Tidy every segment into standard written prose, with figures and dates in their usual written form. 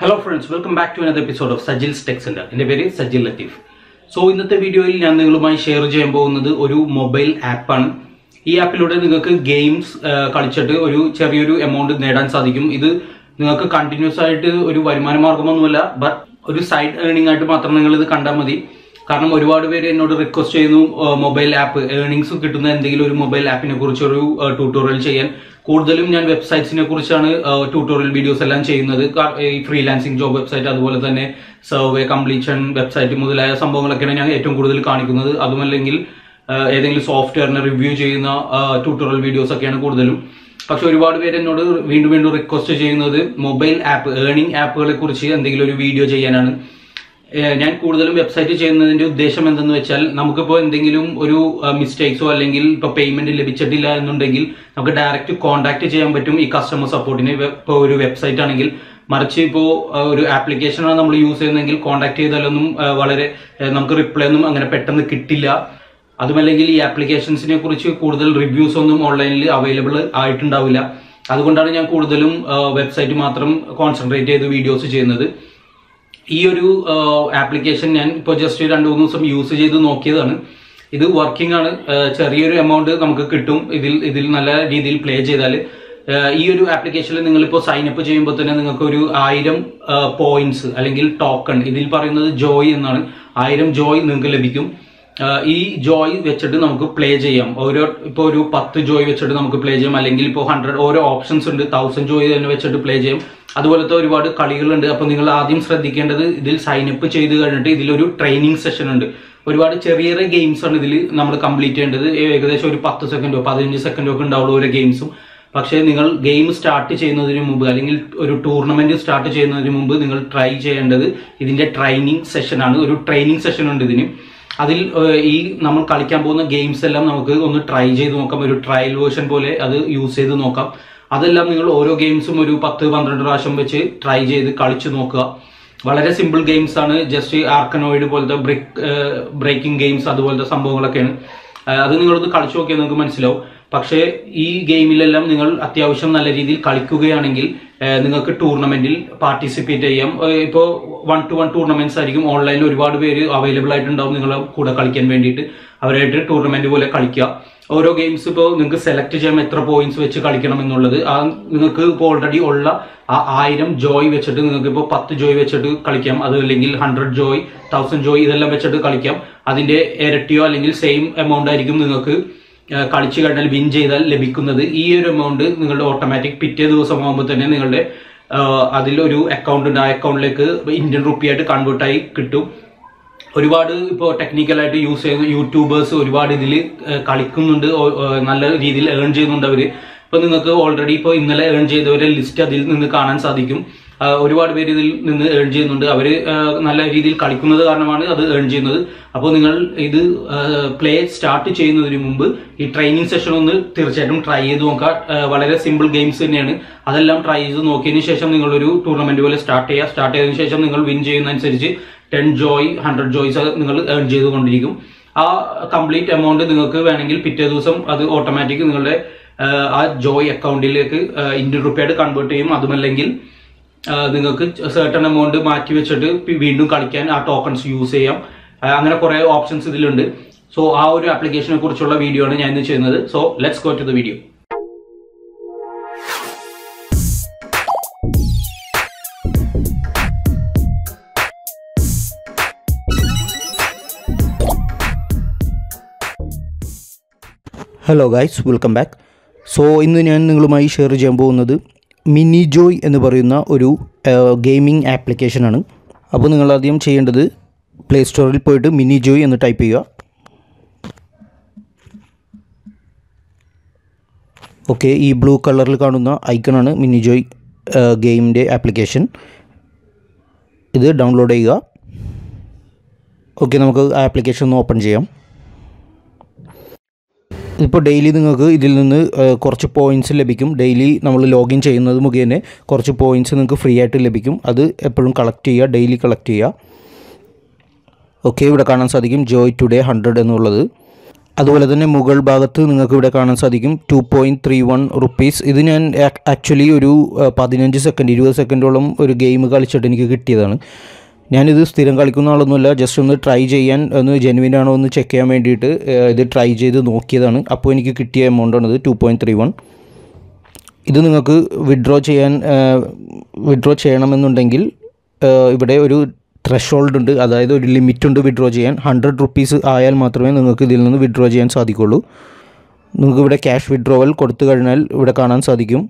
Hello friends, welcome back to another episode of Sajil's Tech Center. In the very Sajil Latif. So in the video, I will share a mobile app. This app is games culture amount of continuous but side earning കാരണം ഒരുപാട് പേര് എന്നോട് request ചെയ്യുന്നു mobile app earnings കിട്ടുന്ന എന്തെങ്കിലും ഒരു mobile ആപ്പിനെ കുറിച്ച് ഒരു ട്യൂട്ടോറിയൽ ചെയ്യാൻ. കൂടുതലും ഞാൻ വെബ്സൈറ്റ്സിനെ കുറിച്ചാണ് ട്യൂട്ടോറിയൽ വീഡിയോസ് എല്ലാം ചെയ്യുന്നത്. ഈ ഫ്രീലാൻസിങ് ജോബ് വെബ്സൈറ്റ്, അതുപോലെ തന്നെ സർവേ കംപ്ലീഷൻ വെബ്സൈറ്റ് മുതലായ സംഭവങ്ങളൊക്കെയാണ് ഞാൻ ഏറ്റവും കൂടുതൽ കാണിക്കുന്നത്. അതുമല്ലെങ്കിൽ ഏതെങ്കിലും സോഫ്റ്റ്വെയറിനെ റിവ്യൂ ചെയ്യുന്ന ട്യൂട്ടോറിയൽ വീഡിയോസ് ഒക്കെയാണ് കൂടുതലും. പക്ഷെ ഒരുപാട് പേര് എന്നോട് വീണ്ടും റിക്വസ്റ്റ് ചെയ്യുന്നത് മൊബൈൽ ആപ്പ് ഏർണിംഗ് ആപ്പുകളെ കുറിച്ച് എന്തെങ്കിലും ഒരു വീഡിയോ ചെയ്യാനാണ്. ഞാൻ കൂടുതലും വെബ്സൈറ്റ് ചെയ്യുന്നതിന്റെ ഉദ്ദേശം എന്തെന്ന് വെച്ചാൽ, നമുക്കിപ്പോൾ എന്തെങ്കിലും ഒരു മിസ്റ്റേക്സോ അല്ലെങ്കിൽ ഇപ്പോൾ പേയ്മെന്റ് ലഭിച്ചിട്ടില്ല എന്നുണ്ടെങ്കിൽ നമുക്ക് ഡയറക്റ്റ് കോൺടാക്ട് ചെയ്യാൻ പറ്റും ഈ കസ്റ്റമർ സപ്പോർട്ടിന്. ഇപ്പോൾ ഒരു വെബ്സൈറ്റ് ആണെങ്കിൽ, മറിച്ച് ഇപ്പോൾ ഒരു ആപ്ലിക്കേഷനാണ് നമ്മൾ യൂസ് ചെയ്യുന്നതെങ്കിൽ കോൺടാക്ട് ചെയ്താലൊന്നും വളരെ നമുക്ക് റിപ്ലൈ ഒന്നും അങ്ങനെ പെട്ടെന്ന് കിട്ടില്ല. അതുമല്ലെങ്കിൽ ഈ ആപ്ലിക്കേഷൻസിനെ കുറിച്ച് കൂടുതൽ റിവ്യൂസ് ഒന്നും ഓൺലൈനിൽ അവൈലബിൾ ആയിട്ടുണ്ടാവില്ല. അതുകൊണ്ടാണ് ഞാൻ കൂടുതലും വെബ്സൈറ്റ് മാത്രം കോൺസെൻട്രേറ്റ് ചെയ്ത് വീഡിയോസ് ചെയ്യുന്നത്. ഈ ഒരു ആപ്ലിക്കേഷൻ ഞാൻ ഇപ്പോൾ ജസ്റ്റ് 2-3 ദിവസം യൂസ് ചെയ്ത് നോക്കിയതാണ്. ഇത് വർക്കിംഗ് ആണ്. ചെറിയൊരു എമൗണ്ട് നമുക്ക് കിട്ടും ഇതിൽ നല്ല രീതിയിൽ പ്ലേ ചെയ്താൽ. ഈ ഒരു ആപ്ലിക്കേഷനിൽ നിങ്ങളിപ്പോൾ സൈൻ അപ്പ് ചെയ്യുമ്പോൾ തന്നെ നിങ്ങൾക്ക് ഒരു 1000 പോയിന്റ്സ് അല്ലെങ്കിൽ ടോക്കൺ, ഇതിൽ പറയുന്നത് ജോയ് എന്നാണ്, 1000 ജോയ് നിങ്ങൾക്ക് ലഭിക്കും. ഈ ജോയ് വെച്ചിട്ട് നമുക്ക് പ്ലേ ചെയ്യാം. ഇപ്പോൾ ഒരു 10 ജോയ് വെച്ചിട്ട് നമുക്ക് പ്ലേ ചെയ്യാം, അല്ലെങ്കിൽ ഇപ്പോൾ 100 ഓരോ ഓപ്ഷൻസ് ഉണ്ട്. 1000 ജോയ് തന്നെ വെച്ചിട്ട് പ്ലേ ചെയ്യാം. അതുപോലത്തെ ഒരുപാട് കളികളുണ്ട്. അപ്പോൾ നിങ്ങൾ ആദ്യം ശ്രദ്ധിക്കേണ്ടത്, ഇതിൽ സൈൻ അപ്പ് ചെയ്ത് കഴിഞ്ഞിട്ട് ഇതിലൊരു ട്രെയിനിങ് സെഷൻ ഉണ്ട്. ഒരുപാട് ചെറിയ ഗെയിംസ് ആണ് ഇതിൽ നമ്മൾ കംപ്ലീറ്റ് ചെയ്യേണ്ടത്. ഏകദേശം ഒരു 10 സെക്കൻഡോ 15 സെക്കൻഡോ ഒക്കെ ഉണ്ടാവുള്ളൂ ഓരോ ഗെയിംസും. പക്ഷേ നിങ്ങൾ ഗെയിം സ്റ്റാർട്ട് ചെയ്യുന്നതിന് മുമ്പ് അല്ലെങ്കിൽ ഒരു ടൂർണമെന്റ് സ്റ്റാർട്ട് ചെയ്യുന്നതിന് മുമ്പ് നിങ്ങൾ ട്രൈ ചെയ്യേണ്ടത് ഇതിന്റെ ട്രെയിനിങ് സെഷനാണ്. ഒരു ട്രെയിനിങ് സെഷൻ ഉണ്ട് ഇതിന്. അതിൽ ഈ നമ്മൾ കളിക്കാൻ പോകുന്ന ഗെയിംസ് എല്ലാം നമുക്ക് ഒന്ന് ട്രൈ ചെയ്ത് നോക്കാം. ഒരു ട്രയൽ വേർഷൻ പോലെ അത് യൂസ് ചെയ്ത് നോക്കാം. അതെല്ലാം നിങ്ങൾ ഓരോ ഗെയിംസും ഒരു 10-12 പ്രാവശ്യം വെച്ച് ട്രൈ ചെയ്ത് കളിച്ചു നോക്കുക. വളരെ സിമ്പിൾ ഗെയിംസ് ആണ്. ജസ്റ്റ് ആർക്കനോയിഡ് പോലത്തെ ബ്രേക്കിംഗ് ഗെയിംസ് അതുപോലത്തെ സംഭവങ്ങളൊക്കെയാണ്. അത് നിങ്ങളൊന്ന് കളിച്ചു നോക്കിയാൽ നിങ്ങൾക്ക് മനസ്സിലാവും. പക്ഷേ ഈ ഗെയിമിലെല്ലാം നിങ്ങൾ അത്യാവശ്യം നല്ല രീതിയിൽ കളിക്കുകയാണെങ്കിൽ നിങ്ങൾക്ക് ടൂർണമെന്റിൽ പാർട്ടിസിപ്പേറ്റ് ചെയ്യാം. ഇപ്പോൾ 1-to-1 ടൂർണമെന്റ്സ് ആയിരിക്കും. ഓൺലൈനിൽ ഒരുപാട് പേര് അവൈലബിൾ ആയിട്ടുണ്ടാവും നിങ്ങളെ കൂടെ കളിക്കാൻ വേണ്ടിയിട്ട്. അവരായിട്ട് ടൂർണമെന്റ് പോലെ കളിക്കുക. ഓരോ ഗെയിംസ് ഇപ്പോൾ നിങ്ങൾക്ക് സെലക്ട് ചെയ്യാം എത്ര പോയിന്റ്സ് വെച്ച് കളിക്കണം എന്നുള്ളത്. നിങ്ങൾക്ക് ഇപ്പോൾ ഓൾറെഡി ഉള്ള 1000 ജോയ് വെച്ചിട്ട് നിങ്ങൾക്ക് ഇപ്പോൾ 10 ജോയ് വെച്ചിട്ട് കളിക്കാം. അത് അല്ലെങ്കിൽ 100 ജോയ് 1000 ജോയ് ഇതെല്ലാം വെച്ചിട്ട് കളിക്കാം. അതിന്റെ ഇരട്ടിയോ അല്ലെങ്കിൽ സെയിം എമൗണ്ട് ആയിരിക്കും നിങ്ങൾക്ക് കളിച്ചു കഴിഞ്ഞാൽ വിൻ ചെയ്താൽ ലഭിക്കുന്നത്. ഈ ഒരു എമൗണ്ട് നിങ്ങളുടെ ഓട്ടോമാറ്റിക് പിറ്റേ ദിവസം ആകുമ്പോൾ തന്നെ നിങ്ങളുടെ അതിലൊരു അക്കൗണ്ട് ഉണ്ട്. ആ അക്കൗണ്ടിലേക്ക് ഇന്ത്യൻ റുപ്പിയായിട്ട് കൺവേർട്ട് ആയി കിട്ടും. ഒരുപാട് ഇപ്പോൾ ടെക്നിക്കലായിട്ട് യൂസ് ചെയ്യുന്ന യൂട്യൂബേഴ്സ് ഒരുപാട് ഇതിൽ കളിക്കുന്നുണ്ട്. നല്ല രീതിയിൽ ഏൺ ചെയ്യുന്നുണ്ട് അവര്. ഇപ്പൊ നിങ്ങൾക്ക് ഓൾറെഡി ഇപ്പോൾ ഇന്നലെ ഏൺ ചെയ്തവരെ ലിസ്റ്റ് അതിൽ നിന്ന് കാണാൻ സാധിക്കും. ഒരുപാട് പേര് ഇതിൽ നിന്ന് ഏൺ ചെയ്യുന്നുണ്ട്. അവര് നല്ല രീതിയിൽ കളിക്കുന്നത് കാരണമാണ് അത് ഏൺ ചെയ്യുന്നത്. അപ്പോൾ നിങ്ങൾ ഇത് പ്ലേ സ്റ്റാർട്ട് ചെയ്യുന്നതിന് മുമ്പ് ഈ ട്രെയിനിങ് സെഷൻ ഒന്ന് തീർച്ചയായിട്ടും ട്രൈ ചെയ്ത് നോക്കുക. വളരെ സിമ്പിൾ ഗെയിംസ് തന്നെയാണ്. അതെല്ലാം ട്രൈ ചെയ്ത് നോക്കിയതിനു ശേഷം നിങ്ങളൊരു ടൂർണമെന്റ് പോലെ സ്റ്റാർട്ട് ചെയ്യുക. സ്റ്റാർട്ട് ചെയ്തതിനു ശേഷം നിങ്ങൾ വിൻ ചെയ്യുന്നതനുസരിച്ച് 10 ജോയ് 100 ജോയ്സ് നിങ്ങൾ ഏൺ ചെയ്തുകൊണ്ടിരിക്കും. ആ കംപ്ലീറ്റ് എമൗണ്ട് നിങ്ങൾക്ക് വേണമെങ്കിൽ പിറ്റേ ദിവസം അത് ഓട്ടോമാറ്റിക് നിങ്ങളുടെ ആ ജോയ് അക്കൗണ്ടിലേക്ക് ഇന്ത്യൻ റുപ്പിയായിട്ട് കൺവേർട്ട് ചെയ്യും. അതുമല്ലെങ്കിൽ നിങ്ങൾക്ക് സെർട്ടൺ എമൗണ്ട് മാറ്റി വെച്ചിട്ട് വീണ്ടും കളിക്കാൻ ആ ടോക്കൺസ് യൂസ് ചെയ്യാം. അങ്ങനെ കുറെ ഓപ്ഷൻസ് ഇതിലുണ്ട്. സോ ആ ഒരു ആപ്ലിക്കേഷനെ കുറിച്ചുള്ള വീഡിയോ ആണ് ഞാൻ ഇന്ന് ചെയ്യുന്നത്. So let's go to the video. Hello guys, welcome back. So ഇന്ന് ഞാൻ നിങ്ങളുമായി ഷെയർ ചെയ്യാൻ പോകുന്നത് മിനി ജോയ് എന്ന് പറയുന്ന ഒരു ഗെയിമിംഗ് ആപ്ലിക്കേഷനാണ്. അപ്പോൾ നിങ്ങൾ ആദ്യം ചെയ്യേണ്ടത് പ്ലേ സ്റ്റോറിൽ പോയിട്ട് മിനി ജോയ് എന്ന് ടൈപ്പ് ചെയ്യുക. ഓക്കെ, ഈ ബ്ലൂ കളറിൽ കാണുന്ന ഐക്കണാണ് മിനി ജോയ് ഗെയിമിൻ്റെ ആപ്ലിക്കേഷൻ. ഇത് ഡൗൺലോഡ് ചെയ്യുക. ഓക്കെ, നമുക്ക് ആ ആപ്ലിക്കേഷൻ ഒന്ന് ഓപ്പൺ ചെയ്യാം. ഇപ്പോൾ ഡെയിലി നിങ്ങൾക്ക് ഇതിൽ നിന്ന് കുറച്ച് പോയിൻറ്റ്സ് ലഭിക്കും. ഡെയിലി നമ്മൾ ലോഗിൻ ചെയ്യുന്നത് മുഖേന കുറച്ച് പോയിൻറ്റ്സ് നിങ്ങൾക്ക് ഫ്രീ ആയിട്ട് ലഭിക്കും. അത് എപ്പോഴും കളക്ട് ചെയ്യുക, ഡെയിലി കളക്ട് ചെയ്യുക. ഓക്കെ, ഇവിടെ കാണാൻ സാധിക്കും ജോയ് ടുഡേ 100 എന്നുള്ളത്. അതുപോലെ തന്നെ മുകൾ ഭാഗത്ത് നിങ്ങൾക്ക് ഇവിടെ കാണാൻ സാധിക്കും 2.31 റുപ്പീസ്. ഇത് ഞാൻ ആക്ച്വലി ഒരു 15 സെക്കൻഡ് 20 സെക്കൻഡോളം ഒരു ഗെയിം കളിച്ചിട്ട് എനിക്ക് കിട്ടിയതാണ്. ഞാനിത് സ്ഥിരം കളിക്കുന്ന ആളൊന്നുമല്ല, ജസ്റ്റ് ഒന്ന് ട്രൈ ചെയ്യാൻ, ഒന്ന് ജെനുവിൻ ആണോ എന്ന് ചെക്ക് ചെയ്യാൻ വേണ്ടിയിട്ട് ഇത് ട്രൈ ചെയ്ത് നോക്കിയതാണ്. അപ്പോൾ എനിക്ക് കിട്ടിയ എമൗണ്ടാണിത് 2.31. ഇത് നിങ്ങൾക്ക് വിഡ്രോ ചെയ്യണമെന്നുണ്ടെങ്കിൽ ഇവിടെ ഒരു ത്രെഷോൾഡ് ഉണ്ട്, അതായത് ഒരു ലിമിറ്റ് ഉണ്ട് വിഡ്രോ ചെയ്യാൻ. 100 റുപ്പീസ് ആയാൽ മാത്രമേ നിങ്ങൾക്ക് ഇതിൽ നിന്ന് വിഡ്രോ ചെയ്യാൻ സാധിക്കുള്ളൂ. നിങ്ങൾക്ക് ഇവിടെ ക്യാഷ് വിഡ്രോവൽ കൊടുത്തു കഴിഞ്ഞാൽ ഇവിടെ കാണാൻ സാധിക്കും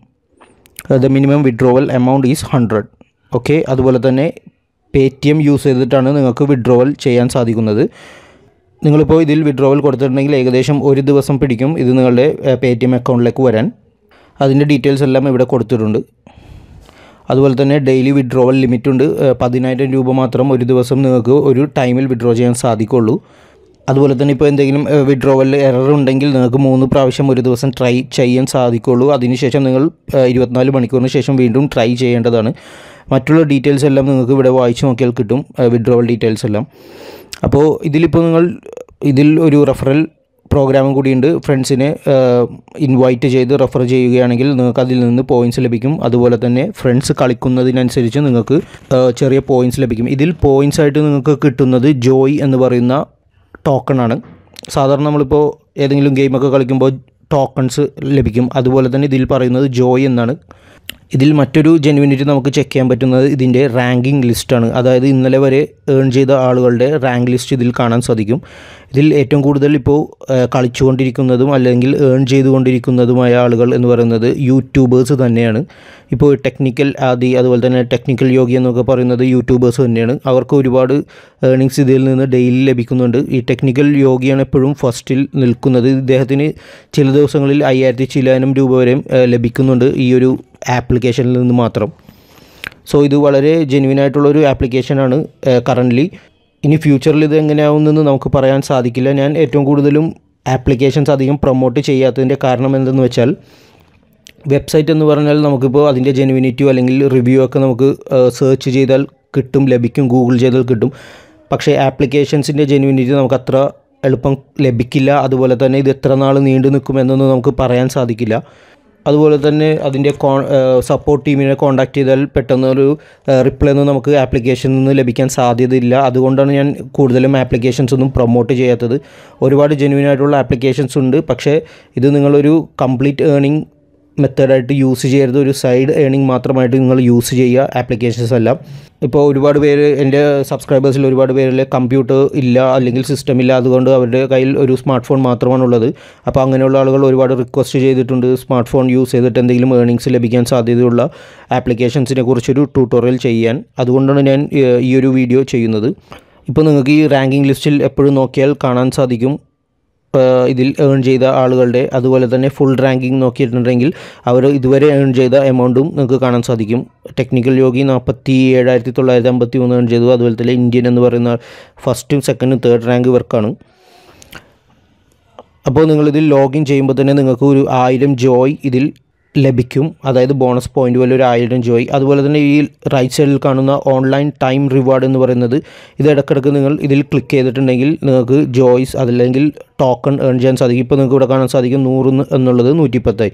the minimum withdrawal amount is 100. Okay, അതുപോലെ തന്നെ പേടിഎം യൂസ് ചെയ്തിട്ടാണ് നിങ്ങൾക്ക് വിഡ്രോവൽ ചെയ്യാൻ സാധിക്കുന്നത്. നിങ്ങളിപ്പോൾ ഇതിൽ വിഡ്രോവൽ കൊടുത്തിട്ടുണ്ടെങ്കിൽ ഏകദേശം ഒരു ദിവസം പിടിക്കും ഇത് നിങ്ങളുടെ പേടിഎം അക്കൗണ്ടിലേക്ക് വരാൻ. അതിൻ്റെ ഡീറ്റെയിൽസ് എല്ലാം ഇവിടെ കൊടുത്തിട്ടുണ്ട്. അതുപോലെ തന്നെ ഡെയിലി വിഡ്രോവൽ ലിമിറ്റ് ഉണ്ട്. 10,000 രൂപ മാത്രം ഒരു ദിവസം നിങ്ങൾക്ക് ഒരു ടൈമിൽ വിഡ്രോ ചെയ്യാൻ സാധിക്കുള്ളൂ. അതുപോലെ തന്നെ ഇപ്പോൾ എന്തെങ്കിലും വിഡ്രോവലിൽ എറർ ഉണ്ടെങ്കിൽ നിങ്ങൾക്ക് 3 പ്രാവശ്യം ഒരു ദിവസം ട്രൈ ചെയ്യാൻ സാധിക്കുള്ളൂ. അതിനുശേഷം നിങ്ങൾ 24 മണിക്കൂറിന് ശേഷം വീണ്ടും ട്രൈ ചെയ്യേണ്ടതാണ്. മറ്റുള്ള ഡീറ്റെയിൽസ് എല്ലാം നിങ്ങൾക്ക് ഇവിടെ വായിച്ച് നോക്കിയാൽ കിട്ടും, വിഡ്രോവൽ ഡീറ്റെയിൽസ് എല്ലാം. അപ്പോൾ ഇതിൽ ഒരു റെഫറൽ പ്രോഗ്രാമും കൂടിയുണ്ട്. ഫ്രണ്ട്സിനെ ഇൻവൈറ്റ് ചെയ്ത് റെഫർ ചെയ്യുകയാണെങ്കിൽ നിങ്ങൾക്ക് അതിൽ നിന്ന് പോയിൻറ്റ്സ് ലഭിക്കും. അതുപോലെ തന്നെ ഫ്രണ്ട്സ് കളിക്കുന്നതിനനുസരിച്ച് നിങ്ങൾക്ക് ചെറിയ പോയിൻറ്റ്സ് ലഭിക്കും. ഇതിൽ പോയിൻറ്റ്സ് ആയിട്ട് നിങ്ങൾക്ക് കിട്ടുന്നത് ജോയ് എന്ന് പറയുന്ന ടോക്കണാണ്. സാധാരണ നമ്മളിപ്പോൾ ഏതെങ്കിലും ഗെയിമൊക്കെ കളിക്കുമ്പോൾ ടോക്കൺസ് ലഭിക്കും. അതുപോലെ തന്നെ ഇതിൽ പറയുന്നത് ജോയ് എന്നാണ്. ഇതിൽ മറ്റൊരു ജെനുവിനിറ്റി നമുക്ക് ചെക്ക് ചെയ്യാൻ പറ്റുന്നത് ഇതിൻ്റെ റാങ്കിങ് ലിസ്റ്റാണ്. അതായത് ഇന്നലെ വരെ ഏൺ ചെയ്ത ആളുകളുടെ റാങ്ക് ലിസ്റ്റ് ഇതിൽ കാണാൻ സാധിക്കും. ഇതിൽ ഏറ്റവും കൂടുതൽ ഇപ്പോൾ കളിച്ചുകൊണ്ടിരിക്കുന്നതും അല്ലെങ്കിൽ ഏൺ ചെയ്തുകൊണ്ടിരിക്കുന്നതുമായ ആളുകൾ എന്ന് പറയുന്നത് യൂട്യൂബേഴ്സ് തന്നെയാണ്. ഇപ്പോൾ ടെക്നിക്കൽ ആദി അതുപോലെ തന്നെ ടെക്നിക്കൽ യോഗി എന്നൊക്കെ പറയുന്നത് യൂട്യൂബേഴ്സ് തന്നെയാണ്. അവർക്ക് ഒരുപാട് ഏണിങ്സ് ഇതിൽ നിന്ന് ഡെയിലി ലഭിക്കുന്നുണ്ട്. ഈ ടെക്നിക്കൽ യോഗിയാണ് എപ്പോഴും ഫസ്റ്റിൽ നിൽക്കുന്നത്. ഇദ്ദേഹത്തിന് ചില ദിവസങ്ങളിൽ 5,000 ചില്ലാനം രൂപ വരെ ലഭിക്കുന്നുണ്ട് ഈ ഒരു ആപ്ലിക്കേഷനിൽ നിന്ന് മാത്രം. സോ ഇത് വളരെ ജെനുവിനായിട്ടുള്ളൊരു ആപ്ലിക്കേഷനാണ് കറൻ്റ്ലി. ഇനി ഫ്യൂച്ചറിൽ ഇത് എങ്ങനെയാവുമെന്ന് നമുക്ക് പറയാൻ സാധിക്കില്ല. ഞാൻ ഏറ്റവും കൂടുതലും ആപ്ലിക്കേഷൻസ് അധികം പ്രൊമോട്ട് ചെയ്യാത്തതിൻ്റെ കാരണം എന്തെന്ന് വെച്ചാൽ, വെബ്സൈറ്റ് എന്ന് പറഞ്ഞാൽ നമുക്കിപ്പോൾ അതിൻ്റെ ജെനുവിനിറ്റിയോ അല്ലെങ്കിൽ റിവ്യൂ ഒക്കെ നമുക്ക് സെർച്ച് ചെയ്താൽ കിട്ടും, ലഭിക്കും, ഗൂഗിൾ ചെയ്താൽ കിട്ടും. പക്ഷേ ആപ്ലിക്കേഷൻസിൻ്റെ ജെനുവിനിറ്റി നമുക്ക് അത്ര എളുപ്പം ലഭിക്കില്ല. അതുപോലെ തന്നെ ഇത് എത്ര നാൾ നീണ്ടു നിൽക്കുമെന്നൊന്നും നമുക്ക് പറയാൻ സാധിക്കില്ല. അതുപോലെ തന്നെ അതിൻ്റെ സപ്പോർട്ട് ടീമിനെ കോൺടാക്ട് ചെയ്താൽ പെട്ടെന്ന് ഒരു റിപ്ലൈ ഒന്നും നമുക്ക് ആപ്ലിക്കേഷനിൽ നിന്ന് ലഭിക്കാൻ സാധ്യതയില്ല. അതുകൊണ്ടാണ് ഞാൻ കൂടുതലും ആപ്ലിക്കേഷൻസ് ഒന്നും പ്രൊമോട്ട് ചെയ്യാത്തത്. ഒരുപാട് ജെന്യുവൻ ആയിട്ടുള്ള ആപ്ലിക്കേഷൻസ് ഉണ്ട്, പക്ഷേ ഇത് നിങ്ങളൊരു കംപ്ലീറ്റ് ഏണിംഗ് മെത്തേഡായിട്ട് യൂസ് ചെയ്യരുത്. ഒരു സൈഡ് ഏണിംഗ് മാത്രമായിട്ട് നിങ്ങൾ യൂസ് ചെയ്യുക ആപ്ലിക്കേഷൻസ് എല്ലാം. ഇപ്പോൾ ഒരുപാട് പേര്, എൻ്റെ സബ്സ്ക്രൈബേഴ്സിൽ ഒരുപാട് പേരിൽ കമ്പ്യൂട്ടർ ഇല്ല അല്ലെങ്കിൽ സിസ്റ്റം ഇല്ല, അതുകൊണ്ട് അവരുടെ കയ്യിൽ ഒരു സ്മാർട്ട് ഫോൺ മാത്രമാണുള്ളത്. അപ്പോൾ അങ്ങനെയുള്ള ആളുകൾ ഒരുപാട് റിക്വസ്റ്റ് ചെയ്തിട്ടുണ്ട് സ്മാർട്ട് ഫോൺ യൂസ് ചെയ്തിട്ട് എന്തെങ്കിലും ഏണിങ്സ് ലഭിക്കാൻ സാധ്യതയുള്ള ആപ്ലിക്കേഷൻസിനെ കുറിച്ചൊരു ട്യൂട്ടോറിയൽ ചെയ്യാൻ. അതുകൊണ്ടാണ് ഞാൻ ഈ ഒരു വീഡിയോ ചെയ്യുന്നത്. ഇപ്പോൾ നിങ്ങൾക്ക് ഈ റാങ്കിങ് ലിസ്റ്റിൽ എപ്പോഴും നോക്കിയാൽ കാണാൻ സാധിക്കും ഇതിൽ ഏൺ ചെയ്ത ആളുകളുടെ. അതുപോലെ തന്നെ ഫുൾ റാങ്കിങ് നോക്കിയിട്ടുണ്ടെങ്കിൽ അവർ ഇതുവരെ ഏൺ ചെയ്ത എമൗണ്ടും നിങ്ങൾക്ക് കാണാൻ സാധിക്കും. ടെക്നിക്കൽ യോഗി 47,953 ഏൺ ചെയ്തു. അതുപോലെ തന്നെ ഇന്ത്യൻ എന്ന് പറയുന്ന ഫസ്റ്റും സെക്കൻഡും തേർഡ് റാങ്ക് ഇവർക്കാണ്. അപ്പോൾ നിങ്ങളിതിൽ ലോഗിൻ ചെയ്യുമ്പോൾ തന്നെ നിങ്ങൾക്ക് ഒരു 1000 ജോയ് ഇതിൽ ലഭിക്കും. അതായത് ബോണസ് പോയിൻ്റ് പോലെ ഒരു 1000 ജോയ്. അതുപോലെ തന്നെ ഈ റൈറ്റ് സൈഡിൽ കാണുന്ന ഓൺലൈൻ ടൈം റിവാർഡ് എന്ന് പറയുന്നത്, ഇത് ഇടയ്ക്കിടയ്ക്ക് നിങ്ങൾ ഇതിൽ ക്ലിക്ക് ചെയ്തിട്ടുണ്ടെങ്കിൽ നിങ്ങൾക്ക് ജോയ്സ് അതല്ലെങ്കിൽ ടോക്കൺ ഏൺ ചെയ്യാൻ സാധിക്കും. ഇപ്പോൾ നിങ്ങൾക്ക് ഇവിടെ കാണാൻ സാധിക്കും 100 എന്നുള്ളത് 110.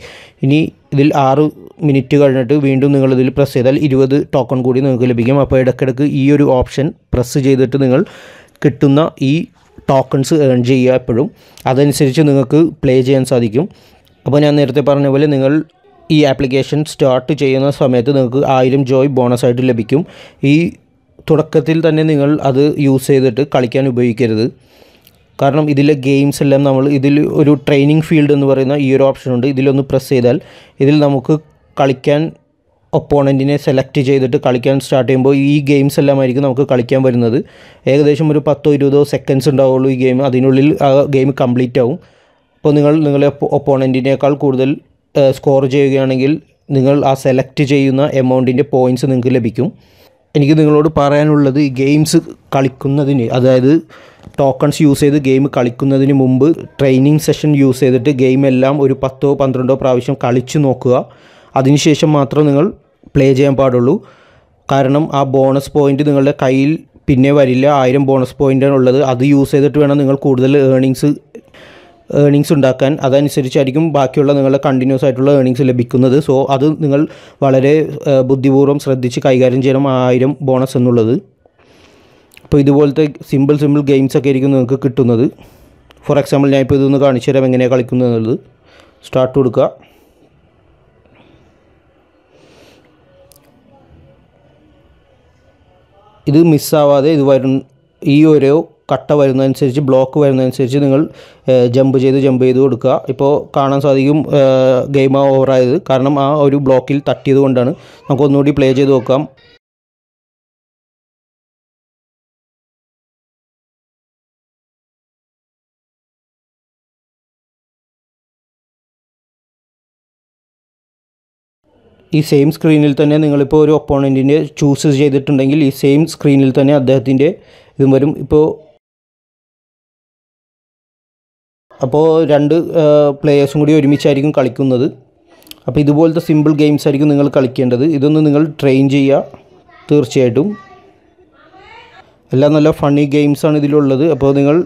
ഇനി ഇതിൽ 6 മിനിറ്റ് കഴിഞ്ഞിട്ട് വീണ്ടും നിങ്ങളിതിൽ പ്രസ് ചെയ്താൽ 20 ടോക്കൺ കൂടി നിങ്ങൾക്ക് ലഭിക്കും. അപ്പോൾ ഇടയ്ക്കിടയ്ക്ക് ഈ ഒരു ഓപ്ഷൻ പ്രസ് ചെയ്തിട്ട് നിങ്ങൾ കിട്ടുന്ന ഈ ടോക്കൺസ് ഏൺ ചെയ്യുക എപ്പോഴും. അതനുസരിച്ച് നിങ്ങൾക്ക് പ്ലേ ചെയ്യാൻ സാധിക്കും. അപ്പോൾ ഞാൻ നേരത്തെ പറഞ്ഞ പോലെ നിങ്ങൾ ഈ ആപ്ലിക്കേഷൻ സ്റ്റാർട്ട് ചെയ്യുന്ന സമയത്ത് നിങ്ങൾക്ക് 1000 ജോയ് ബോണസായിട്ട് ലഭിക്കും. ഈ തുടക്കത്തിൽ തന്നെ നിങ്ങൾ അത് യൂസ് ചെയ്തിട്ട് കളിക്കാൻ ഉപയോഗിക്കരുത്. കാരണം ഇതിലെ ഗെയിംസ് എല്ലാം ഇതിൽ ഒരു ട്രെയിനിങ് ഫീൽഡ് എന്ന് പറയുന്ന ഈ ഒരു ഓപ്ഷൻ ഉണ്ട്. ഇതിലൊന്ന് പ്രസ് ചെയ്താൽ ഇതിൽ നമുക്ക് കളിക്കാൻ ഒപ്പോണൻറ്റിനെ സെലക്ട് ചെയ്തിട്ട് കളിക്കാൻ സ്റ്റാർട്ട് ചെയ്യുമ്പോൾ ഈ ഗെയിംസ് എല്ലാം ആയിരിക്കും നമുക്ക് കളിക്കാൻ വരുന്നത്. ഏകദേശം ഒരു 10-20 സെക്കൻഡ്സ് ഉണ്ടാവുള്ളൂ ഈ ഗെയിം. അതിനുള്ളിൽ ആ ഗെയിം കംപ്ലീറ്റ് ആവും. അപ്പോൾ നിങ്ങളെ ഒപ്പോണൻറ്റിനേക്കാൾ കൂടുതൽ സ്കോർ ചെയ്യുകയാണെങ്കിൽ നിങ്ങൾ ആ സെലക്ട് ചെയ്യുന്ന എമൗണ്ടിൻ്റെ പോയിൻറ്റ്സ് നിങ്ങൾക്ക് ലഭിക്കും. എനിക്ക് നിങ്ങളോട് പറയാനുള്ളത്, ഈ ഗെയിംസ് കളിക്കുന്നതിന്, അതായത് ടോക്കൺസ് യൂസ് ചെയ്ത് ഗെയിം കളിക്കുന്നതിന് മുമ്പ് ട്രെയിനിങ് സെഷൻ യൂസ് ചെയ്തിട്ട് ഗെയിം എല്ലാം ഒരു 10-12 പ്രാവശ്യം കളിച്ച് നോക്കുക. അതിനുശേഷം മാത്രം നിങ്ങൾ പ്ലേ ചെയ്യാൻ പാടുള്ളൂ. കാരണം ആ ബോണസ് പോയിൻ്റ് നിങ്ങളുടെ കയ്യിൽ പിന്നെ വരില്ല. 1000 ബോണസ് പോയിൻ്റാണ് ഉള്ളത്. അത് യൂസ് ചെയ്തിട്ട് വേണം നിങ്ങൾ കൂടുതൽ ഏണിങ്സ് ഏർണിങ്സ് ഉണ്ടാക്കാൻ. അതനുസരിച്ചായിരിക്കും ബാക്കിയുള്ള നിങ്ങളുടെ കണ്ടിന്യൂസ് ആയിട്ടുള്ള ഏർണിങ്സ് ലഭിക്കുന്നത്. സോ അത് നിങ്ങൾ വളരെ ബുദ്ധിപൂർവ്വം ശ്രദ്ധിച്ച് കൈകാര്യം ചെയ്യണം 1000 ബോണസ് എന്നുള്ളത്. അപ്പോൾ ഇതുപോലത്തെ സിമ്പിൾ ഗെയിംസൊക്കെ ആയിരിക്കും നിങ്ങൾക്ക് കിട്ടുന്നത്. ഫോർ എക്സാമ്പിൾ ഞാൻ ഇപ്പോൾ ഇതൊന്ന് കാണിച്ചു തരാം എങ്ങനെയാണ് കളിക്കുന്നത് എന്നുള്ളത്. സ്റ്റാർട്ട് കൊടുക്കുക. ഇത് മിസ്സാവാതെ ഇത് ഈ ഓരോ കട്ട വരുന്നതനുസരിച്ച് ബ്ലോക്ക് വരുന്നതനുസരിച്ച് നിങ്ങൾ ജമ്പ് ചെയ്ത് കൊടുക്കുക. ഇപ്പോൾ കാണാൻ സാധിക്കും ഗെയിം ഓവറായത്, കാരണം ആ ഒരു ബ്ലോക്കിൽ തട്ടിയത് കൊണ്ടാണ്. നമുക്കൊന്നുകൂടി പ്ലേ ചെയ്ത് നോക്കാം. ഈ സെയിം സ്ക്രീനിൽ തന്നെ നിങ്ങളിപ്പോൾ ഒരു ഒപ്പോണൻറ്റിനെ ചൂസ് ചെയ്തിട്ടുണ്ടെങ്കിൽ ഈ സെയിം സ്ക്രീനിൽ തന്നെ അദ്ദേഹത്തിൻ്റെ ഇതും വരും. അപ്പോൾ 2 പ്ലേയേഴ്സും കൂടി ഒരുമിച്ചായിരിക്കും കളിക്കുന്നത്. അപ്പോൾ ഇതുപോലത്തെ സിമ്പിൾ ഗെയിംസ് ആയിരിക്കും നിങ്ങൾ കളിക്കേണ്ടത്. ഇതൊന്ന് നിങ്ങൾ ട്രെയിൻ ചെയ്യുക തീർച്ചയായിട്ടും. എല്ലാം നല്ല ഫണ്ണി ഗെയിംസാണ് ഇതിലുള്ളത്. അപ്പോൾ നിങ്ങൾ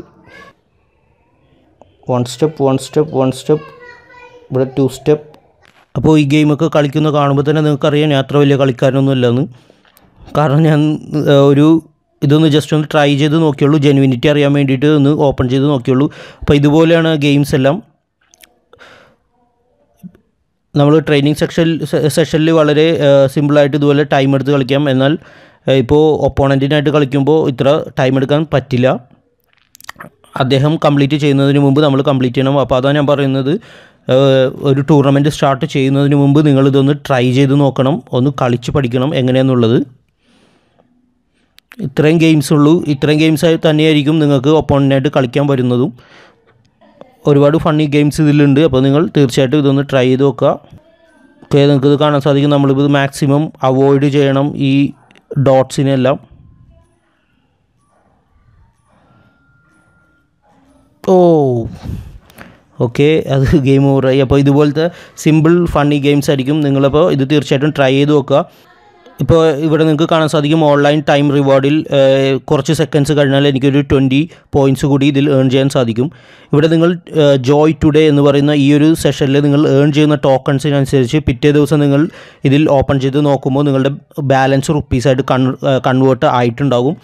1 സ്റ്റെപ്പ് ഇവിടെ 2 സ്റ്റെപ്പ്. അപ്പോൾ ഈ ഗെയിമൊക്കെ കളിക്കുന്ന കാണുമ്പോൾ തന്നെ നിങ്ങൾക്കറിയാം ഞാൻ അത്ര വലിയ കളിക്കാരനൊന്നും ഇല്ലെന്ന്. കാരണം ഞാൻ ഇതൊന്ന് ജസ്റ്റ് ഒന്ന് ട്രൈ ചെയ്ത് നോക്കിയുള്ളൂ, ജെനുവിനിറ്റി അറിയാൻ വേണ്ടിയിട്ട് ഒന്ന് ഓപ്പൺ ചെയ്ത് നോക്കിയുള്ളൂ. അപ്പോൾ ഇതുപോലെയാണ് ഗെയിംസ് എല്ലാം. നമ്മൾ ട്രെയിനിങ് സെഷനിൽ വളരെ സിമ്പിളായിട്ട് ഇതുപോലെ ടൈം എടുത്ത് കളിക്കാം. എന്നാൽ ഇപ്പോൾ ഒപ്പോണൻറ്റിനായിട്ട് കളിക്കുമ്പോൾ ഇത്ര ടൈം എടുക്കാൻ പറ്റില്ല. അദ്ദേഹം കംപ്ലീറ്റ് ചെയ്യുന്നതിന് മുമ്പ് നമ്മൾ കംപ്ലീറ്റ് ചെയ്യണം. അപ്പോൾ അതാണ് ഞാൻ പറയുന്നത്, ഒരു ടൂർണമെൻറ്റ് സ്റ്റാർട്ട് ചെയ്യുന്നതിന് മുമ്പ് നിങ്ങളിതൊന്ന് ട്രൈ ചെയ്ത് നോക്കണം, ഒന്ന് കളിച്ച് പഠിക്കണം എങ്ങനെയാണെന്നുള്ളത്. ഇത്രയും ഗെയിംസായി തന്നെയായിരിക്കും നിങ്ങൾക്ക് ഒപ്പോണൻ്റായിട്ട് കളിക്കാൻ വരുന്നതും. ഒരുപാട് ഫണ്ണി ഗെയിംസ് ഇതിലുണ്ട്. അപ്പോൾ നിങ്ങൾ തീർച്ചയായിട്ടും ഇതൊന്ന് ട്രൈ ചെയ്ത് നോക്കുക. ഓക്കെ, നിങ്ങൾക്കിത് കാണാൻ സാധിക്കും. നമ്മളിത് മാക്സിമം അവോയ്ഡ് ചെയ്യണം ഈ ഡോട്ട്സിനെല്ലാം. ഓക്കെ, അത് ഗെയിം ഓവറായി. അപ്പോൾ ഇതുപോലത്തെ സിമ്പിൾ ഫണ്ണി ഗെയിംസ് ആയിരിക്കും. നിങ്ങളപ്പോൾ ഇത് തീർച്ചയായിട്ടും ട്രൈ ചെയ്ത് നോക്കുക. ഇപ്പോൾ ഇവിടെ നിങ്ങൾക്ക് കാണാൻ സാധിക്കും ഓൺലൈൻ ടൈം റിവാർഡിൽ കുറച്ച് സെക്കൻഡ്സ് കഴിഞ്ഞാൽ എനിക്കൊരു 20 പോയിൻറ്റ്സ് കൂടി ഇതിൽ ഏൺ ചെയ്യാൻ സാധിക്കും. ഇവിടെ നിങ്ങൾ ജോയ് ടുഡേ എന്ന് പറയുന്ന ഈ ഒരു സെഷനിൽ നിങ്ങൾ ഏൺ ചെയ്യുന്ന ടോക്കൺസിനനുസരിച്ച് പിറ്റേ ദിവസം നിങ്ങൾ ഇതിൽ ഓപ്പൺ ചെയ്ത് നോക്കുമ്പോൾ നിങ്ങളുടെ ബാലൻസ് റുപ്പീസായിട്ട് കൺവേർട്ട് ആയിട്ടുണ്ടാകും.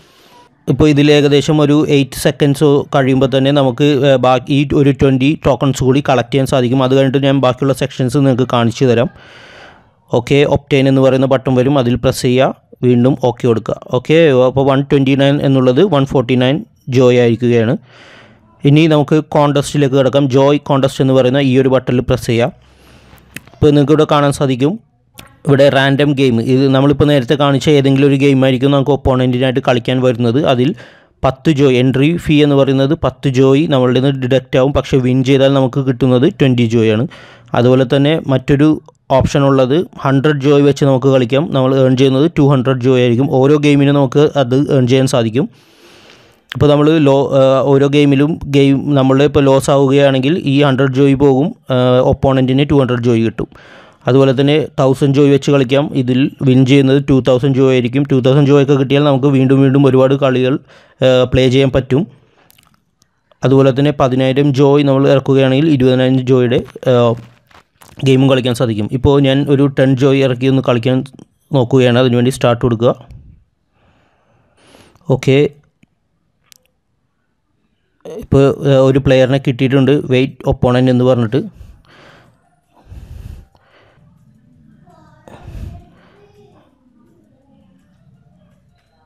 ഇപ്പോൾ ഇതിൽ ഏകദേശം ഒരു 8 സെക്കൻഡ്സ് കഴിയുമ്പോൾ തന്നെ നമുക്ക് ബാക്കി ഈ ഒരു 20 ടോക്കൺസ് കൂടി കളക്ട് ചെയ്യാൻ സാധിക്കും. അത് കഴിഞ്ഞിട്ട് ഞാൻ ബാക്കിയുള്ള സെക്ഷൻസ് നിങ്ങൾക്ക് കാണിച്ചു തരാം. ഓക്കെ, ഒപ്റ്റെയിൻ എന്ന് പറയുന്ന ബട്ടൺ വരും, അതിൽ പ്രസ് ചെയ്യുക, വീണ്ടും ഓക്കെ കൊടുക്കുക. ഓക്കെ, അപ്പോൾ 129 എന്നുള്ളത് 149 ജോയ് ആയിരിക്കുകയാണ്. ഇനി നമുക്ക് കോൺടെസ്റ്റിലേക്ക് കിടക്കാം. ജോയ് കോൺടെസ്റ്റ് എന്ന് പറയുന്ന ഈ ഒരു ബട്ടണിൽ പ്രസ് ചെയ്യുക. ഇപ്പോൾ നിങ്ങൾക്ക് ഇവിടെ കാണാൻ സാധിക്കും ഇവിടെ റാൻഡം ഗെയിം. ഇത് നമ്മളിപ്പോൾ നേരത്തെ കാണിച്ച ഏതെങ്കിലും ഒരു ഗെയിമായിരിക്കും നമുക്ക് ഒപ്പോണൻറ്റിനായിട്ട് കളിക്കാൻ വരുന്നത്. അതിൽ 10 ജോയ് എൻട്രി ഫീ എന്ന് പറയുന്നത് 10 ജോയ് നമ്മളുടെ നിന്ന് ഡിഡക്റ്റ് ആവും. പക്ഷേ വിൻ ചെയ്താൽ നമുക്ക് കിട്ടുന്നത് 20 ജോയ് ആണ്. അതുപോലെ തന്നെ മറ്റൊരു ഓപ്ഷൻ ഉള്ളത് 100 ജോയ് വെച്ച് നമുക്ക് കളിക്കാം. നമ്മൾ ഏൺ ചെയ്യുന്നത് 200 ജോയ് ആയിരിക്കും. ഓരോ ഗെയിമിനും നമുക്ക് അത് ഏൺ ചെയ്യാൻ സാധിക്കും. ഇപ്പോൾ നമ്മൾ ഓരോ ഗെയിമിലും നമ്മളിപ്പോൾ ലോസ് ആവുകയാണെങ്കിൽ ഈ 100 ജോയ് പോകും, ഒപ്പോണൻറ്റിന് 200 ജോയ് കിട്ടും. അതുപോലെ തന്നെ 1000 ജോയ് വെച്ച് കളിക്കാം. ഇതിൽ വിൻ ചെയ്യുന്നത് 2000 ജോയ് ആയിരിക്കും. 2000 ജോയ് ഒക്കെ കിട്ടിയാൽ നമുക്ക് വീണ്ടും ഒരുപാട് കളികൾ പ്ലേ ചെയ്യാൻ പറ്റും. അതുപോലെ തന്നെ 10000 ജോയ് നമ്മൾ ഇറക്കുകയാണെങ്കിൽ 20000 ജോയുടെ ഗെയിമും കളിക്കാൻ സാധിക്കും. ഇപ്പോൾ ഞാൻ ഒരു 10 ജോയ് ഇറക്കി ഒന്ന് കളിക്കാൻ നോക്കുകയാണ്. അതിനുവേണ്ടി സ്റ്റാർട്ട് കൊടുക്കുക. ഓക്കെ, ഇപ്പോൾ ഒരു പ്ലെയറിനെ കിട്ടിയിട്ടുണ്ട്, വെയിറ്റ് ഒപ്പോണൻ്റ് എന്ന് പറഞ്ഞിട്ട്.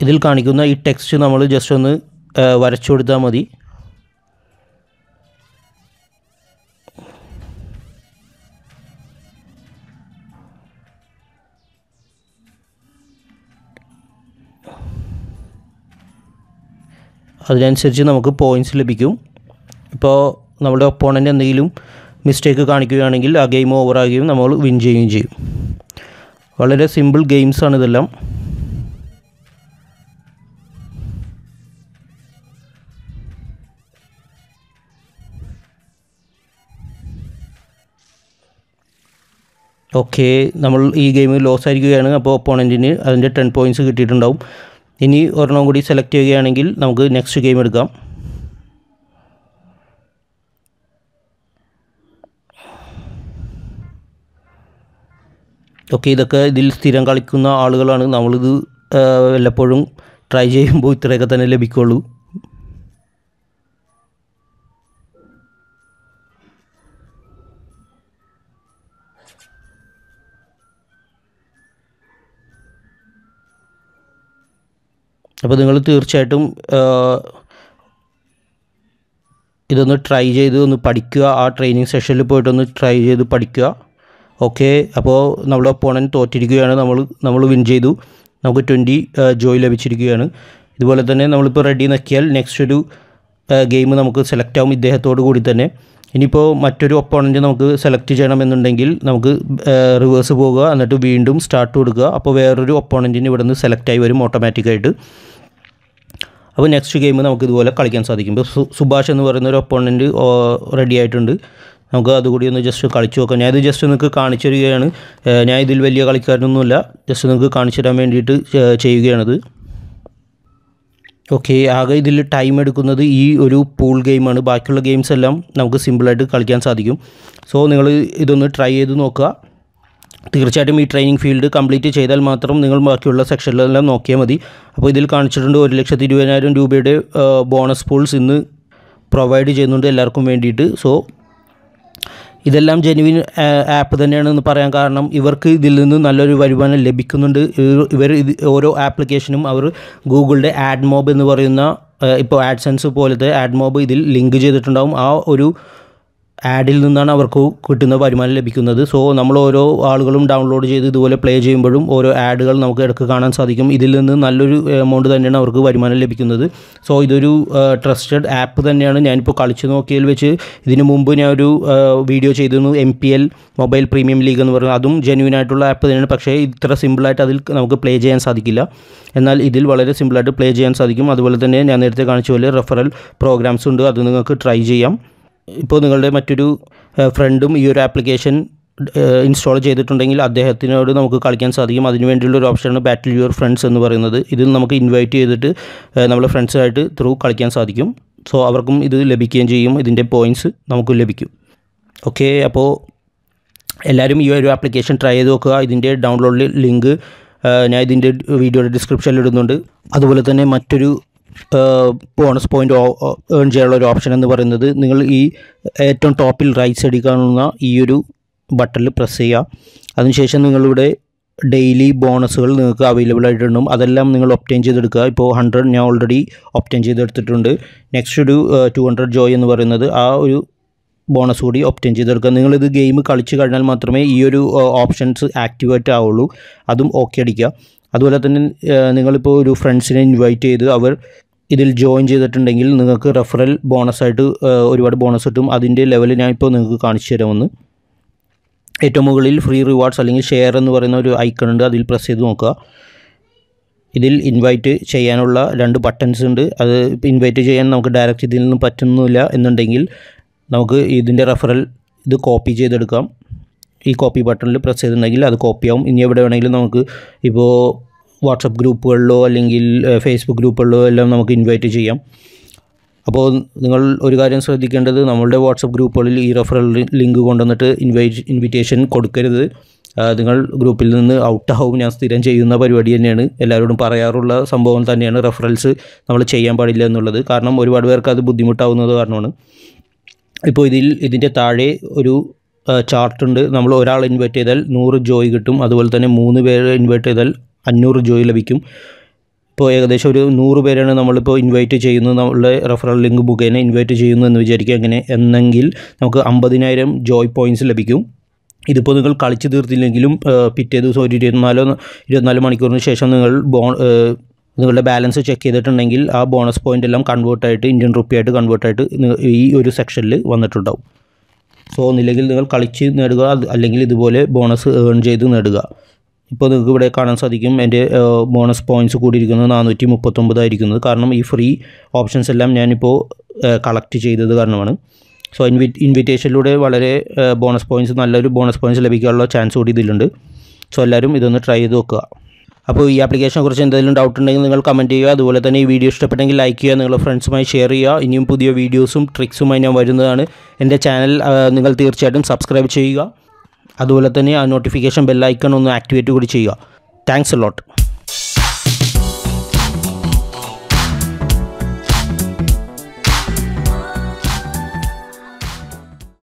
ഇതിൽ കാണിക്കുന്ന ഈ ടെക്സ്റ്റ് നമ്മൾ ജസ്റ്റ് ഒന്ന് വരച്ചു കൊടുത്താൽ മതി. അതിനനുസരിച്ച് നമുക്ക് പോയിൻറ്റ്സ് ലഭിക്കും. ഇപ്പോൾ നമ്മുടെ ഒപ്പോണൻ്റ് എന്തെങ്കിലും മിസ്റ്റേക്ക് കാണിക്കുകയാണെങ്കിൽ ആ ഗെയിം ഓവറാകുകയും നമ്മൾ വിൻ ചെയ്യുകയും ചെയ്യും. വളരെ സിമ്പിൾ ഗെയിംസാണ് ഇതെല്ലാം. ഓക്കെ, നമ്മൾ ഈ ഗെയിം ലോസ് ആയിരിക്കുകയാണ്. അപ്പോൾ ഒപ്പോണൻറ്റിന് അതിൻ്റെ 10 പോയിൻറ്റ്സ് കിട്ടിയിട്ടുണ്ടാവും. ഇനി ഒരെണ്ണം കൂടി സെലക്ട് ചെയ്യുകയാണെങ്കിൽ നമുക്ക് നെക്സ്റ്റ് ഗെയിം എടുക്കാം. ഓക്കെ, ഇതൊക്കെ ഇതിൽ സ്ഥിരം കളിക്കുന്ന ആളുകളാണ്. നമ്മളിത് വല്ലപ്പോഴും ട്രൈ ചെയ്യുമ്പോൾ ഇത്രയൊക്കെ തന്നെ ലഭിക്കുള്ളൂ. അപ്പോൾ നിങ്ങൾ തീർച്ചയായിട്ടും ഇതൊന്ന് ട്രൈ ചെയ്ത് ഒന്ന് പഠിക്കുക. ആ ട്രെയിനിങ് സെഷനിൽ പോയിട്ടൊന്ന് ട്രൈ ചെയ്ത് പഠിക്കുക. ഓക്കെ, അപ്പോൾ നമ്മുടെ ഒപ്പോണൻറ്റ് തോറ്റിരിക്കുകയാണ്, നമ്മൾ വിൻ ചെയ്തു, നമുക്ക് 20 ജോയ് ലഭിച്ചിരിക്കുകയാണ്. ഇതുപോലെ തന്നെ നമ്മളിപ്പോൾ റെഡി നോക്കിയാൽ നെക്സ്റ്റ് ഒരു ഗെയിം നമുക്ക് സെലക്ട് ആവും ഇദ്ദേഹത്തോട് കൂടി തന്നെ. ഇനിയിപ്പോൾ മറ്റൊരു ഒപ്പോണൻറ്റ് നമുക്ക് സെലക്ട് ചെയ്യണമെന്നുണ്ടെങ്കിൽ നമുക്ക് റിവേഴ്സ് പോകുക, എന്നിട്ട് വീണ്ടും സ്റ്റാർട്ട് കൊടുക്കുക. അപ്പോൾ വേറൊരു ഒപ്പോണൻറ്റിന് ഇവിടെ നിന്ന് സെലക്ട് ആയി വരും ഓട്ടോമാറ്റിക്കായിട്ട്. അപ്പോൾ നെക്സ്റ്റ് ഗെയിം നമുക്ക് ഇതുപോലെ കളിക്കാൻ സാധിക്കും. ഇപ്പോൾ സുഭാഷ് എന്ന് പറയുന്ന ഒരു ഒപ്പോണൻറ്റ് റെഡി ആയിട്ടുണ്ട്. നമുക്ക് അതുകൂടി ഒന്ന് ജസ്റ്റ് കളിച്ചു നോക്കാം. ഞാനിത് ജസ്റ്റ് നിങ്ങൾക്ക് കാണിച്ചു തരികയാണ്. ഞാൻ ഇതിൽ വലിയ കളിക്കാരനൊന്നുമില്ല, ജസ്റ്റ് നിങ്ങൾക്ക് കാണിച്ചു തരാൻ വേണ്ടിയിട്ട് ചെയ്യുകയാണത്. ഓക്കെ, ആകെ ഇതിൽ ടൈം എടുക്കുന്നത് ഈ ഒരു പൂൾ ഗെയിമാണ്. ബാക്കിയുള്ള ഗെയിംസ് എല്ലാം നമുക്ക് സിമ്പിളായിട്ട് കളിക്കാൻ സാധിക്കും. സോ നിങ്ങൾ ഇതൊന്ന് ട്രൈ ചെയ്ത് നോക്കുക. തീർച്ചയായിട്ടും ഈ ട്രെയിനിങ് ഫീൽഡ് കംപ്ലീറ്റ് ചെയ്താൽ മാത്രം നിങ്ങൾ ബാക്കിയുള്ള സെക്ഷനിലെല്ലാം നോക്കിയാൽ മതി. അപ്പോൾ ഇതിൽ കാണിച്ചിട്ടുണ്ട് 1,20,000 രൂപയുടെ ബോണസ് പൂൾസ് ഇന്ന് പ്രൊവൈഡ് ചെയ്യുന്നുണ്ട് എല്ലാവർക്കും വേണ്ടിയിട്ട്. സോ ഇതെല്ലാം ജെനുവിൻ ആപ്പ് തന്നെയാണെന്ന് പറയാൻ കാരണം ഇവർക്ക് ഇതിൽ നിന്ന് നല്ലൊരു വരുമാനം ലഭിക്കുന്നുണ്ട്. ഇവർ ഓരോ ആപ്ലിക്കേഷനും അവർ ഗൂഗിളിൻ്റെ ആഡ് മോബ് എന്ന് പറയുന്ന ഇപ്പോൾ ആഡ്സെൻസ് പോലത്തെ ആഡ് മോബ് ഇതിൽ ലിങ്ക് ചെയ്തിട്ടുണ്ടാവും. ആ ഒരു ആഡിൽ നിന്നാണ് അവർക്ക് കിട്ടുന്ന വരുമാനം ലഭിക്കുന്നത്. സോ നമ്മൾ ഓരോ ആളുകളും ഡൗൺലോഡ് ചെയ്ത് ഇതുപോലെ പ്ലേ ചെയ്യുമ്പോഴും ഓരോ ആഡുകൾ നമുക്ക് ഇടയ്ക്ക് കാണാൻ സാധിക്കും. ഇതിൽ നിന്ന് നല്ലൊരു എമൗണ്ട് തന്നെയാണ് അവർക്ക് വരുമാനം ലഭിക്കുന്നത്. സോ ഇതൊരു ട്രസ്റ്റഡ് ആപ്പ് തന്നെയാണ്. ഞാനിപ്പോൾ കളിച്ചു നോക്കിയതിൽ വെച്ച് ഇതിന് മുമ്പ് ഞാൻ ഒരു വീഡിയോ ചെയ്തിരുന്നു, MPL മൊബൈൽ പ്രീമിയം ലീഗ് എന്ന് പറയുന്നത്. അതും ജെന്യൂൻ ആയിട്ടുള്ള ആപ്പ് തന്നെയാണ്. പക്ഷേ ഇത്ര സിമ്പിളായിട്ട് അതിൽ നമുക്ക് പ്ലേ ചെയ്യാൻ സാധിക്കില്ല. എന്നാൽ ഇതിൽ വളരെ സിമ്പിളായിട്ട് പ്ലേ ചെയ്യാൻ സാധിക്കും. അതുപോലെ തന്നെ ഞാൻ നേരത്തെ കാണിച്ച പോലെ റെഫറൽ പ്രോഗ്രാംസ് ഉണ്ട്, അത് നിങ്ങൾക്ക് ട്രൈ ചെയ്യാം. ഇപ്പോൾ നിങ്ങളുടെ മറ്റൊരു ഫ്രണ്ടും ഈ ഒരു ആപ്ലിക്കേഷൻ ഇൻസ്റ്റാൾ ചെയ്തിട്ടുണ്ടെങ്കിൽ അദ്ദേഹത്തിനോട് നമുക്ക് കളിക്കാൻ സാധിക്കും. അതിനുവേണ്ടിയുള്ള ഒരു ഓപ്ഷനാണ് ബാറ്റിൽ യുവർ ഫ്രണ്ട്സ് എന്ന് പറയുന്നത്. ഇതിൽ നമുക്ക് ഇൻവൈറ്റ് ചെയ്തിട്ട് നമ്മളെ ഫ്രണ്ട്സായിട്ട് ത്രൂ കളിക്കാൻ സാധിക്കും. സോ അവർക്കും ഇത് ലഭിക്കുകയും ചെയ്യും, ഇതിൻ്റെ പോയിൻറ്റ്സ് നമുക്കും ലഭിക്കും. ഓക്കെ, അപ്പോൾ എല്ലാവരും ഈ ഒരു ആപ്ലിക്കേഷൻ ട്രൈ ചെയ്ത് നോക്കുക. ഇതിൻ്റെ ഡൗൺലോഡ് ലിങ്ക് ഞാൻ ഇതിൻ്റെ വീഡിയോയുടെ ഡിസ്ക്രിപ്ഷനിൽ ഇടുന്നുണ്ട്. അതുപോലെ തന്നെ മറ്റൊരു ബോണസ് പോയിൻ്റ് ഏൺ ചെയ്യാനുള്ള ഒരു ഓപ്ഷൻ എന്ന് പറയുന്നത് നിങ്ങൾ ഈ ഏറ്റവും ടോപ്പിൽ റൈറ്റ് സൈഡിൽ കാണുന്ന ഈ ഒരു ബട്ടണിൽ പ്രസ് ചെയ്യുക. അതിനുശേഷം നിങ്ങളിവിടെ ഡെയിലി ബോണസുകൾ നിങ്ങൾക്ക് അവൈലബിൾ ആയിട്ടുണ്ടാകും. അതെല്ലാം നിങ്ങൾ ഒബ്റ്റെയിൻ ചെയ്തെടുക്കുക. ഇപ്പോൾ 100 ഞാൻ ഓൾറെഡി ഒബ്റ്റെയിൻ ചെയ്തെടുത്തിട്ടുണ്ട്. നെക്സ്റ്റ് ഒരു 200 ജോയ് എന്ന് പറയുന്നത് ആ ഒരു ബോണസ് കൂടി ഒബ്റ്റെയിൻ ചെയ്തെടുക്കുക. നിങ്ങളിത് ഗെയിം കളിച്ച് കഴിഞ്ഞാൽ മാത്രമേ ഈ ഒരു ഓപ്ഷൻസ് ആക്ടിവേറ്റ് ആവുള്ളൂ. അതും ഓക്കെ അടിക്കുക. അതുപോലെ തന്നെ നിങ്ങളിപ്പോൾ ഒരു ഫ്രണ്ട്സിനെ ഇൻവൈറ്റ് ചെയ്ത് അവർ ഇതിൽ ജോയിൻ ചെയ്തിട്ടുണ്ടെങ്കിൽ നിങ്ങൾക്ക് റെഫറൽ ബോണസായിട്ട് ഒരുപാട് ബോണസ് കിട്ടും. അതിൻ്റെ ലെവൽ ഞാനിപ്പോൾ നിങ്ങൾക്ക് കാണിച്ചു തരാമെന്ന്. ഏറ്റവും മുകളിൽ ഫ്രീ റിവാർഡ്സ് അല്ലെങ്കിൽ ഷെയർ എന്ന് പറയുന്ന ഒരു ഐക്കൺ ഉണ്ട്, അതിൽ പ്രസ് ചെയ്ത് നോക്കുക. ഇതിൽ ഇൻവൈറ്റ് ചെയ്യാനുള്ള 2 ബട്ടൺസ് ഉണ്ട്. അത് ഇൻവൈറ്റ് ചെയ്യാൻ നമുക്ക് ഡയറക്റ്റ് ഇതിൽ നിന്നും പറ്റുന്നില്ല എന്നുണ്ടെങ്കിൽ നമുക്ക് ഇതിൻ്റെ റെഫറൽ ഇത് കോപ്പി ചെയ്തെടുക്കാം. ഈ കോപ്പി ബട്ടണിൽ പ്രസ് ചെയ്തിട്ടുണ്ടെങ്കിൽ അത് കോപ്പിയാവും. ഇനി എവിടെ വേണമെങ്കിലും നമുക്ക് ഇപ്പോൾ വാട്സപ്പ് ഗ്രൂപ്പുകളിലോ അല്ലെങ്കിൽ ഫേസ്ബുക്ക് ഗ്രൂപ്പുകളിലോ എല്ലാം നമുക്ക് ഇൻവൈറ്റ് ചെയ്യാം. അപ്പോൾ നിങ്ങൾ ഒരു കാര്യം ശ്രദ്ധിക്കേണ്ടത്, നമ്മളുടെ വാട്സപ്പ് ഗ്രൂപ്പുകളിൽ ഈ റെഫറൽ ലിങ്ക് കൊണ്ടുവന്നിട്ട് ഇൻവിറ്റേഷൻ കൊടുക്കരുത്. നിങ്ങൾ ഗ്രൂപ്പിൽ നിന്ന് ഔട്ടാവും. ഞാൻ സ്ഥിരം ചെയ്യുന്ന പരിപാടി തന്നെയാണ്, എല്ലാവരോടും പറയാറുള്ള സംഭവം തന്നെയാണ്. റെഫറൽസ് നമ്മൾ ചെയ്യാൻ പാടില്ല എന്നുള്ളത്. കാരണം ഒരുപാട് പേർക്ക് അത് ബുദ്ധിമുട്ടാവുന്നത് കാരണമാണ്. ഇപ്പോൾ ഇതിൻ്റെ താഴെ ഒരു ചാർട്ടുണ്ട്. നമ്മൾ ഒരാൾ ഇൻവൈറ്റ് ചെയ്താൽ 100 ജോയ് കിട്ടും. അതുപോലെ തന്നെ 3 പേര് ഇൻവൈറ്റ് ചെയ്താൽ 500 ജോയ് ലഭിക്കും. ഇപ്പോൾ ഏകദേശം ഒരു 100 പേരാണ് നമ്മളിപ്പോൾ ഇൻവൈറ്റ് ചെയ്യുന്നത്, നമ്മളുടെ റെഫറൽ ലിങ്ക് മുഖേന ഇൻവൈറ്റ് ചെയ്യുന്നു എന്ന് വിചാരിക്കുക. അങ്ങനെ എന്നെങ്കിൽ നമുക്ക് 50,000 ജോയ് പോയിൻറ്റ്സ് ലഭിക്കും. ഇതിപ്പോൾ നിങ്ങൾ കളിച്ച് തീർത്തില്ലെങ്കിലും പിറ്റേ ദിവസം ഒരു 24 മണിക്കൂറിന് ശേഷം നിങ്ങളുടെ ബാലൻസ് ചെക്ക് ചെയ്തിട്ടുണ്ടെങ്കിൽ ആ ബോണസ് പോയിൻ്റ് എല്ലാം കൺവേർട്ടായിട്ട് ഇന്ത്യൻ റുപ്പിയായിട്ട് കൺവേർട്ടായിട്ട് ഈ ഒരു സെക്ഷനിൽ വന്നിട്ടുണ്ടാവും. സോ ഒന്നില്ലെങ്കിൽ നിങ്ങൾ കളിച്ച് നേടുക, അല്ലെങ്കിൽ ഇതുപോലെ ബോണസ് ഏൺ ചെയ്ത് നേടുക. ഇപ്പോൾ നിങ്ങൾക്ക് ഇവിടെ കാണാൻ സാധിക്കും എൻ്റെ ബോണസ് പോയിൻറ്റ്സ് കൂടിയിരിക്കുന്നത് 439 ആയിരിക്കുന്നത്. കാരണം ഈ ഫ്രീ ഓപ്ഷൻസ് എല്ലാം ഞാനിപ്പോൾ കളക്ട് ചെയ്തത് കാരണമാണ്. സോ ഇൻവിറ്റേഷനിലൂടെ വളരെ ബോണസ് പോയിൻറ്റ്സ്, നല്ലൊരു ബോണസ് പോയിൻറ്റ്സ് ലഭിക്കാനുള്ള ചാൻസ് കൂടി ഇതിലുണ്ട്. സോ എല്ലാവരും ഇതൊന്ന് ട്രൈ ചെയ്ത് നോക്കുക. അപ്പോൾ ഈ ആപ്ലിക്കേഷനെ കുറിച്ച് എന്തെങ്കിലും ഡൗട്ട് ഉണ്ടെങ്കിൽ നിങ്ങൾ കമൻറ്റ് ചെയ്യുക. അതുപോലെ തന്നെ ഈ വീഡിയോ ഇഷ്ടപ്പെട്ടെങ്കിൽ ലൈക്ക് ചെയ്യുക, നിങ്ങളുടെ ഫ്രണ്ട്സുമായി ഷെയർ ചെയ്യുക. ഇനിയും പുതിയ വീഡിയോസും ട്രിക്സുമായി ഞാൻ വരുന്നതാണ്. എൻ്റെ ചാനൽ നിങ്ങൾ തീർച്ചയായിട്ടും സബ്സ്ക്രൈബ് ചെയ്യുക. അതുപോലെ തന്നെ ആ നോട്ടിഫിക്കേഷൻ ബെല്ലൈക്കൺ ഒന്ന് ആക്ടിവേറ്റ് കൂടി ചെയ്യുക. Thanks a lot.